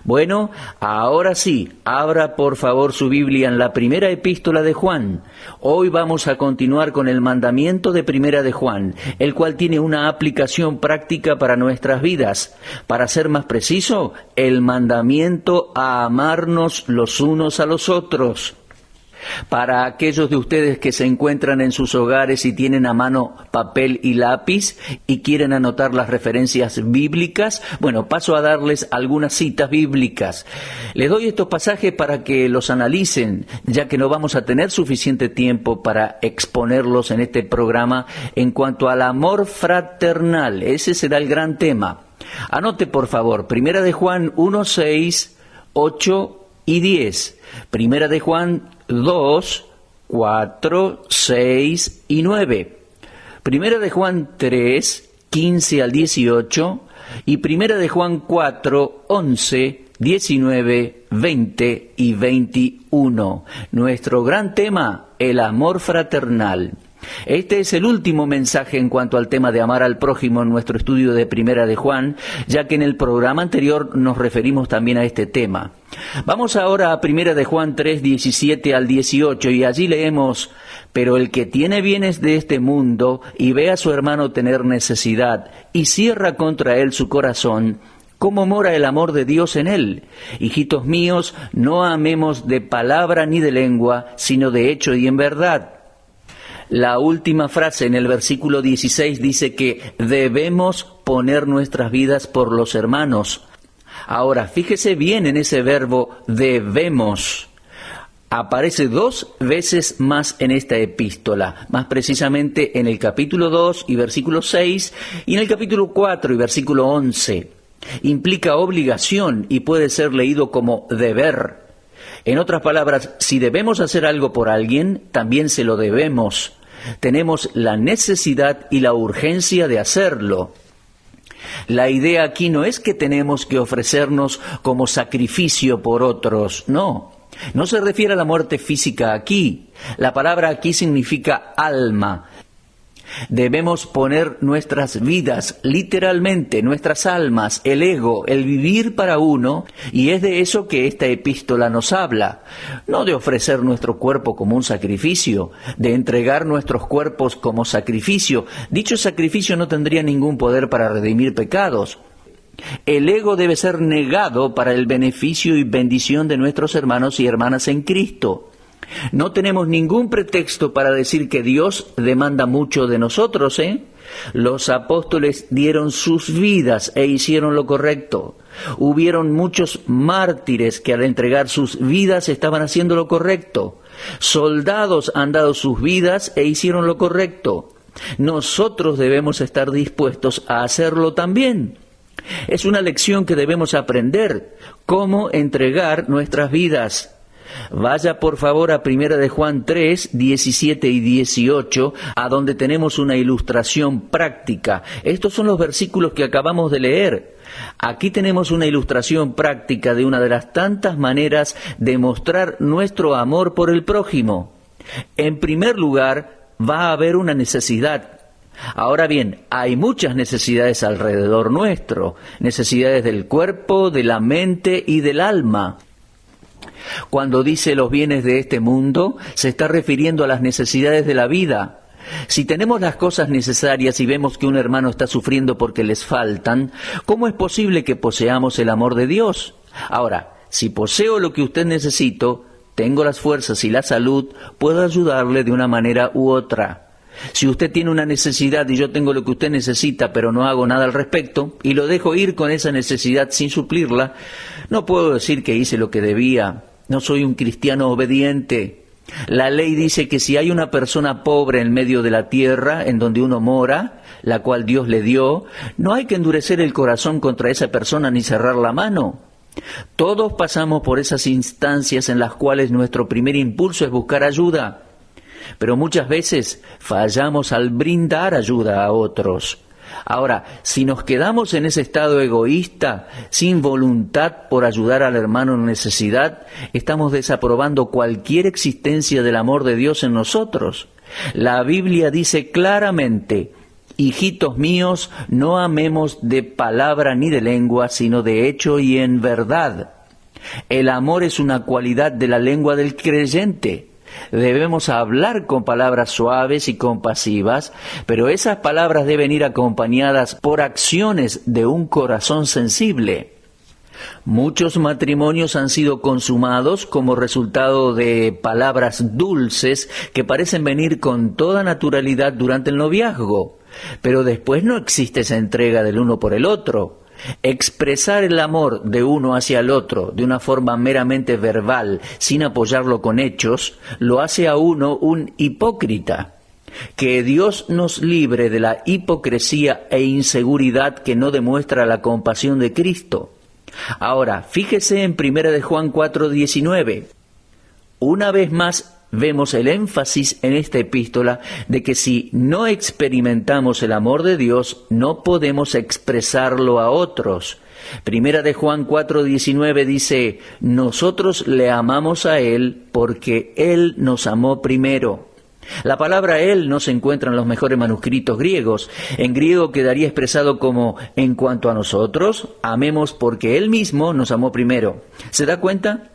Bueno, ahora sí, abra por favor su Biblia en la primera epístola de Juan. Hoy vamos a continuar con el mandamiento de primera de Juan, el cual tiene una aplicación práctica para nuestras vidas. Para ser más preciso, el mandamiento a amarnos los unos a los otros. Para aquellos de ustedes que se encuentran en sus hogares y tienen a mano papel y lápiz y quieren anotar las referencias bíblicas, bueno, paso a darles algunas citas bíblicas. Les doy estos pasajes para que los analicen, ya que no vamos a tener suficiente tiempo para exponerlos en este programa en cuanto al amor fraternal. Ese será el gran tema. Anote, por favor, Primera de Juan 1, 6, 8 y 10. Primera de Juan 2, 4, 6 y 9. Primera de Juan 3, 15 al 18. Y Primera de Juan 4, 11, 19, 20 y 21. Nuestro gran tema, el amor fraternal. Este es el último mensaje en cuanto al tema de amar al prójimo en nuestro estudio de Primera de Juan, ya que en el programa anterior nos referimos también a este tema. Vamos ahora a Primera de Juan 3, 17 al 18, y allí leemos: «Pero el que tiene bienes de este mundo y ve a su hermano tener necesidad y cierra contra él su corazón, ¿cómo mora el amor de Dios en él? Hijitos míos, no amemos de palabra ni de lengua, sino de hecho y en verdad». La última frase en el versículo 16 dice que debemos poner nuestras vidas por los hermanos. Ahora, fíjese bien en ese verbo debemos. Aparece 2 veces más en esta epístola, más precisamente en el capítulo 2 y versículo 6 y en el capítulo 4 y versículo 11. Implica obligación y puede ser leído como deber. En otras palabras, si debemos hacer algo por alguien, también se lo debemos. Tenemos la necesidad y la urgencia de hacerlo. La idea aquí no es que tenemos que ofrecernos como sacrificio por otros, no. No se refiere a la muerte física aquí. La palabra aquí significa alma. Debemos poner nuestras vidas, literalmente, nuestras almas, el ego, el vivir para uno, y es de eso que esta epístola nos habla. No de ofrecer nuestro cuerpo como un sacrificio, de entregar nuestros cuerpos como sacrificio. Dicho sacrificio no tendría ningún poder para redimir pecados. El ego debe ser negado para el beneficio y bendición de nuestros hermanos y hermanas en Cristo. No tenemos ningún pretexto para decir que Dios demanda mucho de nosotros, ¿eh? Los apóstoles dieron sus vidas e hicieron lo correcto. Hubieron muchos mártires que al entregar sus vidas estaban haciendo lo correcto. Soldados han dado sus vidas e hicieron lo correcto. Nosotros debemos estar dispuestos a hacerlo también. Es una lección que debemos aprender, cómo entregar nuestras vidas. Vaya por favor a Primera de Juan 3, 17 y 18, a donde tenemos una ilustración práctica. Estos son los versículos que acabamos de leer. Aquí tenemos una ilustración práctica de una de las tantas maneras de mostrar nuestro amor por el prójimo. En primer lugar, va a haber una necesidad. Ahora bien, hay muchas necesidades alrededor nuestro, necesidades del cuerpo, de la mente y del alma. Cuando dice los bienes de este mundo, se está refiriendo a las necesidades de la vida. Si tenemos las cosas necesarias y vemos que un hermano está sufriendo porque les faltan, ¿cómo es posible que poseamos el amor de Dios? Ahora, si poseo lo que usted necesita, tengo las fuerzas y la salud, puedo ayudarle de una manera u otra. Si usted tiene una necesidad y yo tengo lo que usted necesita, pero no hago nada al respecto, y lo dejo ir con esa necesidad sin suplirla, no puedo decir que hice lo que debía. No soy un cristiano obediente. La ley dice que si hay una persona pobre en medio de la tierra, en donde uno mora, la cual Dios le dio, no hay que endurecer el corazón contra esa persona ni cerrar la mano. Todos pasamos por esas instancias en las cuales nuestro primer impulso es buscar ayuda. Pero muchas veces fallamos al brindar ayuda a otros. Ahora, si nos quedamos en ese estado egoísta, sin voluntad por ayudar al hermano en necesidad, estamos desaprobando cualquier existencia del amor de Dios en nosotros. La Biblia dice claramente: hijitos míos, no amemos de palabra ni de lengua, sino de hecho y en verdad. El amor es una cualidad de la lengua del creyente. Debemos hablar con palabras suaves y compasivas, pero esas palabras deben ir acompañadas por acciones de un corazón sensible. Muchos matrimonios han sido consumados como resultado de palabras dulces que parecen venir con toda naturalidad durante el noviazgo, pero después no existe esa entrega del uno por el otro. Expresar el amor de uno hacia el otro de una forma meramente verbal, sin apoyarlo con hechos, lo hace a uno un hipócrita. Que Dios nos libre de la hipocresía e inseguridad que no demuestra la compasión de Cristo. Ahora, fíjese en 1 de Juan 4:19. Una vez más vemos el énfasis en esta epístola de que si no experimentamos el amor de Dios, no podemos expresarlo a otros. 1 de Juan 4:19 dice, nosotros le amamos a Él porque Él nos amó primero. La palabra Él no se encuentra en los mejores manuscritos griegos. En griego quedaría expresado como, en cuanto a nosotros, amemos porque Él mismo nos amó primero. ¿Se da cuenta?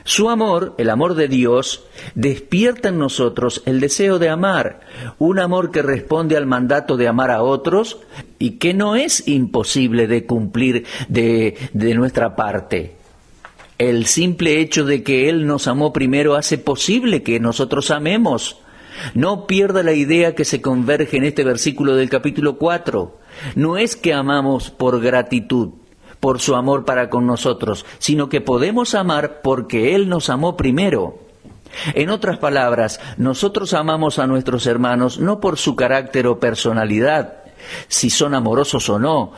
Su amor, el amor de Dios, despierta en nosotros el deseo de amar, un amor que responde al mandato de amar a otros y que no es imposible de cumplir de nuestra parte. El simple hecho de que Él nos amó primero hace posible que nosotros amemos. No pierda la idea que se converge en este versículo del capítulo 4. No es que amamos por gratitud, por su amor para con nosotros, sino que podemos amar porque Él nos amó primero. En otras palabras, nosotros amamos a nuestros hermanos no por su carácter o personalidad, si son amorosos o no,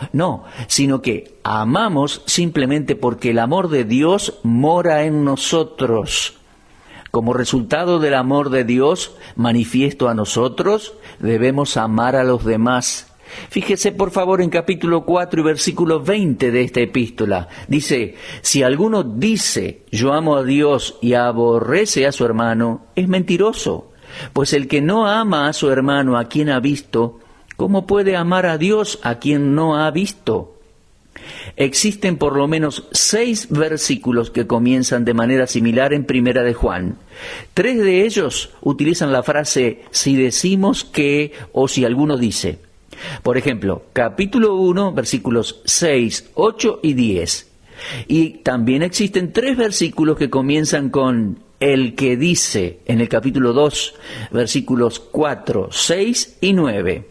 sino que amamos simplemente porque el amor de Dios mora en nosotros. Como resultado del amor de Dios manifiesto a nosotros, debemos amar a los demás. Fíjese por favor en capítulo 4 y versículo 20 de esta epístola. Dice, si alguno dice, yo amo a Dios y aborrece a su hermano, es mentiroso. Pues el que no ama a su hermano a quien ha visto, ¿cómo puede amar a Dios a quien no ha visto? Existen por lo menos 6 versículos que comienzan de manera similar en 1 de Juan. 3 de ellos utilizan la frase, si decimos que, o si alguno dice. Por ejemplo, capítulo 1, versículos 6, 8 y 10. Y también existen 3 versículos que comienzan con el que dice, en el capítulo 2, versículos 4, 6 y 9.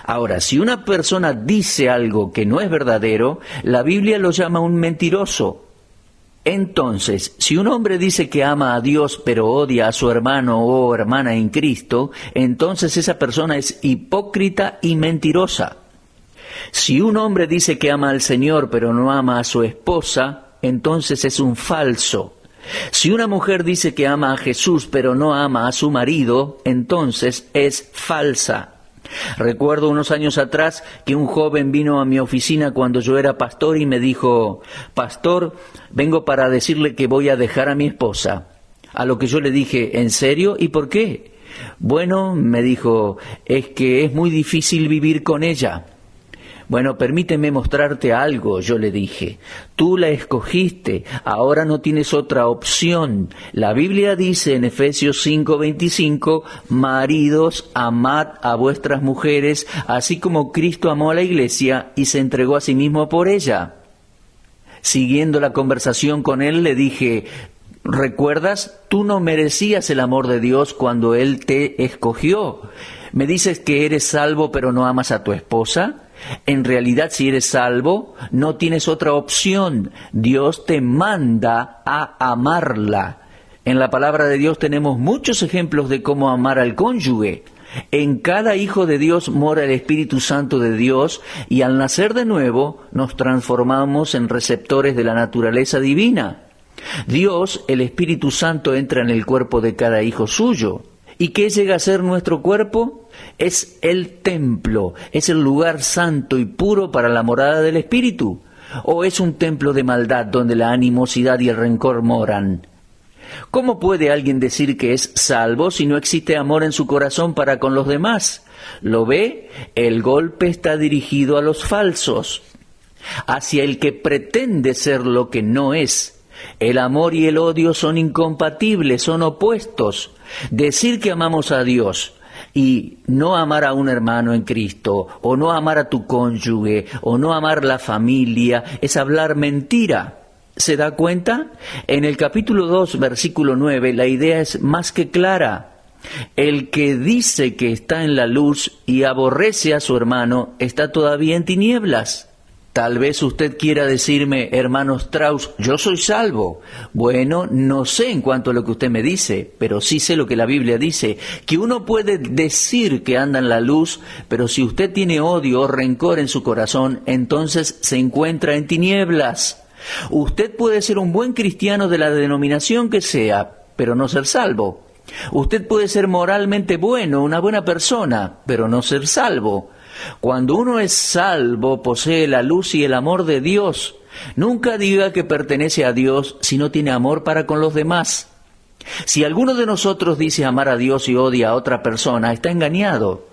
Ahora, si una persona dice algo que no es verdadero, la Biblia lo llama un mentiroso. Entonces, si un hombre dice que ama a Dios pero odia a su hermano o hermana en Cristo, entonces esa persona es hipócrita y mentirosa. Si un hombre dice que ama al Señor pero no ama a su esposa, entonces es un falso. Si una mujer dice que ama a Jesús pero no ama a su marido, entonces es falsa. Recuerdo unos años atrás que un joven vino a mi oficina cuando yo era pastor y me dijo, pastor, vengo para decirle que voy a dejar a mi esposa. A lo que yo le dije, ¿en serio? ¿Y por qué? Bueno, me dijo, es que es muy difícil vivir con ella. Bueno, permíteme mostrarte algo, yo le dije. Tú la escogiste, ahora no tienes otra opción. La Biblia dice en Efesios 5:25, maridos, amad a vuestras mujeres, así como Cristo amó a la iglesia y se entregó a sí mismo por ella. Siguiendo la conversación con él, le dije, ¿recuerdas? Tú no merecías el amor de Dios cuando Él te escogió. ¿Me dices que eres salvo pero no amas a tu esposa? En realidad, si eres salvo, no tienes otra opción. Dios te manda a amarla. En la palabra de Dios tenemos muchos ejemplos de cómo amar al cónyuge. En cada hijo de Dios mora el Espíritu Santo de Dios y al nacer de nuevo nos transformamos en receptores de la naturaleza divina. Dios, el Espíritu Santo, entra en el cuerpo de cada hijo suyo. ¿Y qué llega a ser nuestro cuerpo? Es el templo, es el lugar santo y puro para la morada del Espíritu. ¿O es un templo de maldad donde la animosidad y el rencor moran? ¿Cómo puede alguien decir que es salvo si no existe amor en su corazón para con los demás? ¿Lo ve? El golpe está dirigido a los falsos, hacia el que pretende ser lo que no es. El amor y el odio son incompatibles, son opuestos. Decir que amamos a Dios y no amar a un hermano en Cristo, o no amar a tu cónyuge, o no amar la familia, es hablar mentira. ¿Se da cuenta? En el capítulo 2, versículo 9, la idea es más que clara. El que dice que está en la luz y aborrece a su hermano, está todavía en tinieblas. Tal vez usted quiera decirme, hermano Strauss, yo soy salvo. Bueno, no sé en cuanto a lo que usted me dice, pero sí sé lo que la Biblia dice, que uno puede decir que anda en la luz, pero si usted tiene odio o rencor en su corazón, entonces se encuentra en tinieblas. Usted puede ser un buen cristiano de la denominación que sea, pero no ser salvo. Usted puede ser moralmente bueno, una buena persona, pero no ser salvo. Cuando uno es salvo, posee la luz y el amor de Dios. Nunca diga que pertenece a Dios si no tiene amor para con los demás. Si alguno de nosotros dice amar a Dios y odia a otra persona, está engañado.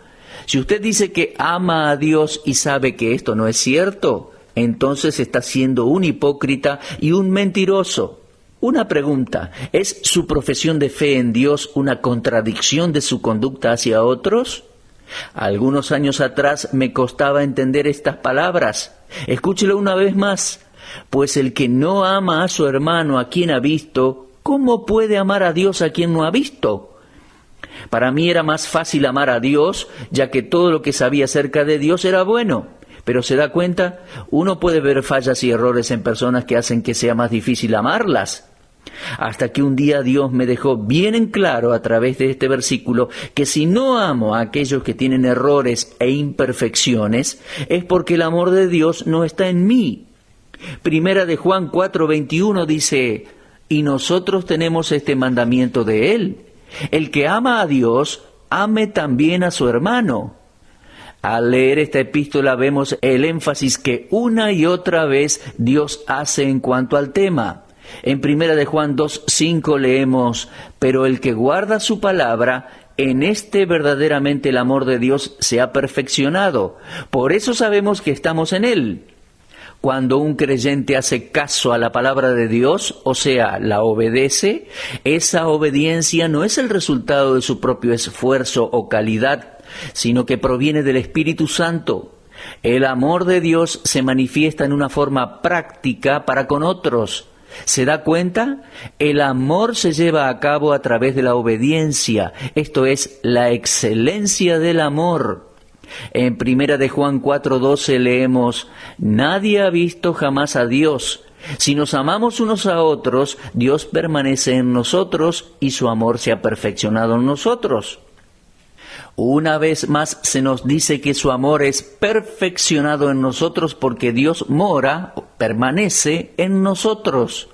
Si usted dice que ama a Dios y sabe que esto no es cierto, entonces está siendo un hipócrita y un mentiroso. Una pregunta, ¿es su profesión de fe en Dios una contradicción de su conducta hacia otros? Algunos años atrás me costaba entender estas palabras. Escúchelo una vez más. Pues el que no ama a su hermano a quien ha visto, ¿cómo puede amar a Dios a quien no ha visto? Para mí era más fácil amar a Dios, ya que todo lo que sabía acerca de Dios era bueno. Pero ¿se da cuenta? Uno puede ver fallas y errores en personas que hacen que sea más difícil amarlas. Hasta que un día Dios me dejó bien en claro a través de este versículo que si no amo a aquellos que tienen errores e imperfecciones, es porque el amor de Dios no está en mí. Primera de Juan 4:21 dice, y nosotros tenemos este mandamiento de Él, el que ama a Dios, ame también a su hermano. Al leer esta epístola vemos el énfasis que una y otra vez Dios hace en cuanto al tema. En Primera de Juan 2:5 leemos, pero el que guarda su palabra, en este verdaderamente el amor de Dios se ha perfeccionado. Por eso sabemos que estamos en Él. Cuando un creyente hace caso a la palabra de Dios, o sea, la obedece, esa obediencia no es el resultado de su propio esfuerzo o calidad, sino que proviene del Espíritu Santo. El amor de Dios se manifiesta en una forma práctica para con otros. ¿Se da cuenta? El amor se lleva a cabo a través de la obediencia, esto es, la excelencia del amor. En Primera de Juan 4:12 leemos, nadie ha visto jamás a Dios. Si nos amamos unos a otros, Dios permanece en nosotros y su amor se ha perfeccionado en nosotros. Una vez más se nos dice que su amor es perfeccionado en nosotros porque Dios mora, permanece en nosotros.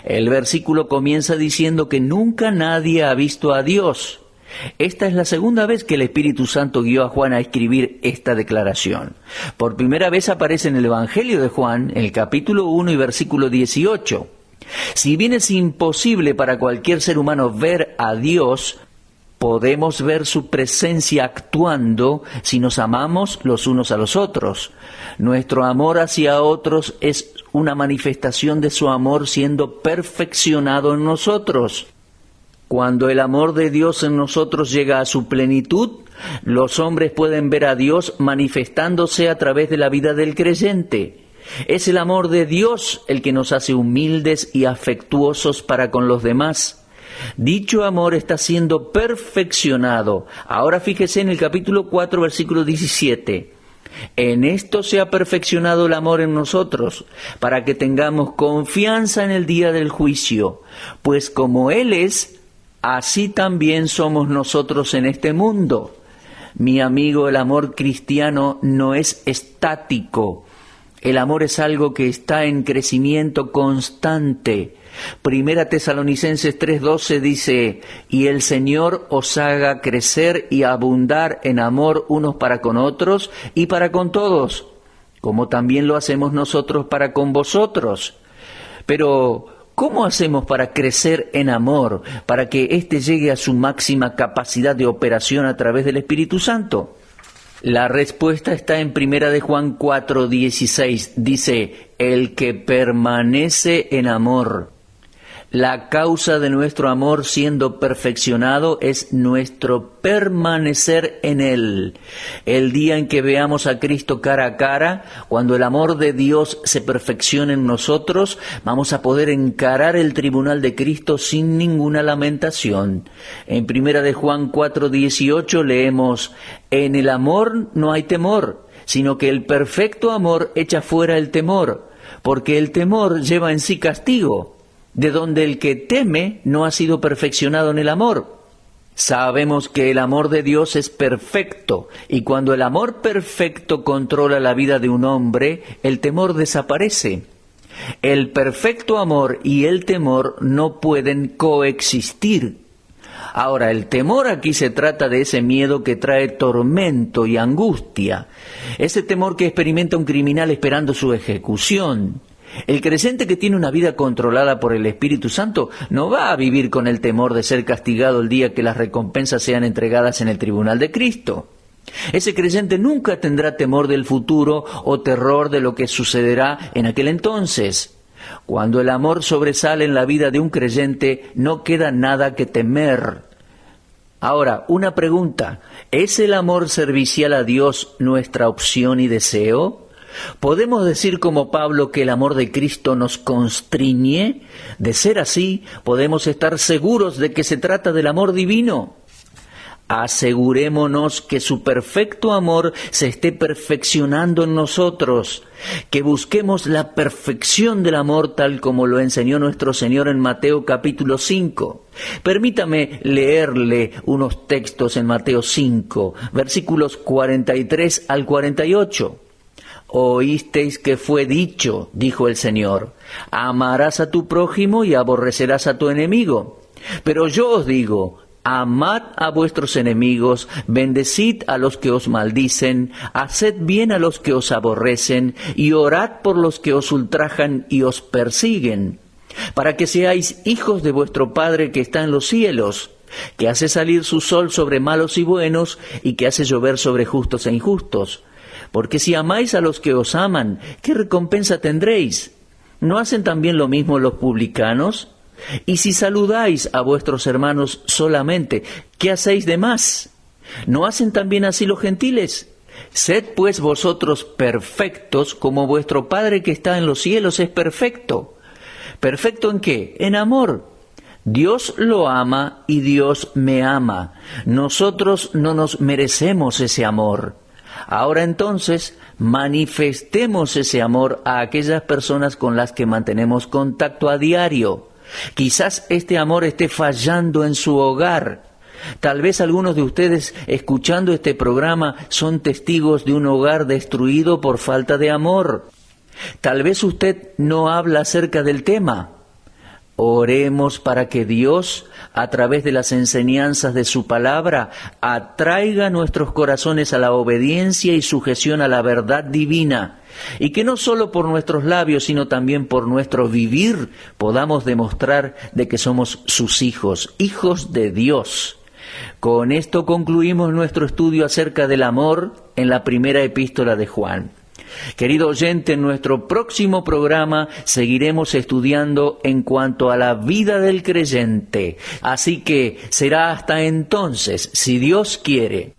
El versículo comienza diciendo que nunca nadie ha visto a Dios. Esta es la segunda vez que el Espíritu Santo guió a Juan a escribir esta declaración. Por primera vez aparece en el Evangelio de Juan, en el capítulo 1 y versículo 18. Si bien es imposible para cualquier ser humano ver a Dios, podemos ver su presencia actuando si nos amamos los unos a los otros. Nuestro amor hacia otros es una manifestación de su amor siendo perfeccionado en nosotros. Cuando el amor de Dios en nosotros llega a su plenitud, los hombres pueden ver a Dios manifestándose a través de la vida del creyente. Es el amor de Dios el que nos hace humildes y afectuosos para con los demás. Dicho amor está siendo perfeccionado. Ahora fíjese en el capítulo 4, versículo 17. En esto se ha perfeccionado el amor en nosotros, para que tengamos confianza en el día del juicio. Pues como Él es, así también somos nosotros en este mundo. Mi amigo, el amor cristiano no es estático. El amor es algo que está en crecimiento constante. Primera Tesalonicenses 3:12 dice, y el Señor os haga crecer y abundar en amor unos para con otros y para con todos, como también lo hacemos nosotros para con vosotros. Pero, ¿cómo hacemos para crecer en amor, para que éste llegue a su máxima capacidad de operación a través del Espíritu Santo? La respuesta está en Primera de Juan 4:16. Dice, el que permanece en amor. La causa de nuestro amor siendo perfeccionado es nuestro permanecer en Él. El día en que veamos a Cristo cara a cara, cuando el amor de Dios se perfeccione en nosotros, vamos a poder encarar el tribunal de Cristo sin ninguna lamentación. En 1 de Juan 4:18 leemos: en el amor no hay temor, sino que el perfecto amor echa fuera el temor, porque el temor lleva en sí castigo, de donde el que teme no ha sido perfeccionado en el amor. Sabemos que el amor de Dios es perfecto, y cuando el amor perfecto controla la vida de un hombre, el temor desaparece. El perfecto amor y el temor no pueden coexistir. Ahora, el temor aquí se trata de ese miedo que trae tormento y angustia, ese temor que experimenta un criminal esperando su ejecución. El creyente que tiene una vida controlada por el Espíritu Santo no va a vivir con el temor de ser castigado el día que las recompensas sean entregadas en el tribunal de Cristo. Ese creyente nunca tendrá temor del futuro o terror de lo que sucederá en aquel entonces. Cuando el amor sobresale en la vida de un creyente, no queda nada que temer. Ahora, una pregunta: ¿es el amor servicial a Dios nuestra opción y deseo? ¿Podemos decir como Pablo que el amor de Cristo nos constriñe? De ser así, podemos estar seguros de que se trata del amor divino. Asegurémonos que su perfecto amor se esté perfeccionando en nosotros, que busquemos la perfección del amor tal como lo enseñó nuestro Señor en Mateo capítulo 5. Permítame leerle unos textos en Mateo 5, versículos 43 al 48. Oísteis que fue dicho, dijo el Señor, amarás a tu prójimo y aborrecerás a tu enemigo. Pero yo os digo, amad a vuestros enemigos, bendecid a los que os maldicen, haced bien a los que os aborrecen, y orad por los que os ultrajan y os persiguen, para que seáis hijos de vuestro Padre que está en los cielos, que hace salir su sol sobre malos y buenos, y que hace llover sobre justos e injustos. Porque si amáis a los que os aman, ¿qué recompensa tendréis? ¿No hacen también lo mismo los publicanos? Y si saludáis a vuestros hermanos solamente, ¿qué hacéis de más? ¿No hacen también así los gentiles? Sed pues vosotros perfectos, como vuestro Padre que está en los cielos es perfecto. ¿Perfecto en qué? En amor. Dios lo ama y Dios me ama. Nosotros no nos merecemos ese amor. Ahora entonces, manifestemos ese amor a aquellas personas con las que mantenemos contacto a diario. Quizás este amor esté fallando en su hogar. Tal vez algunos de ustedes, escuchando este programa, son testigos de un hogar destruido por falta de amor. Tal vez usted no habla acerca del tema. Oremos para que Dios, a través de las enseñanzas de su palabra, atraiga nuestros corazones a la obediencia y sujeción a la verdad divina, y que no solo por nuestros labios, sino también por nuestro vivir, podamos demostrar de que somos sus hijos, hijos de Dios. Con esto concluimos nuestro estudio acerca del amor en la primera epístola de Juan. Querido oyente, en nuestro próximo programa seguiremos estudiando en cuanto a la vida del creyente. Así que será hasta entonces, si Dios quiere.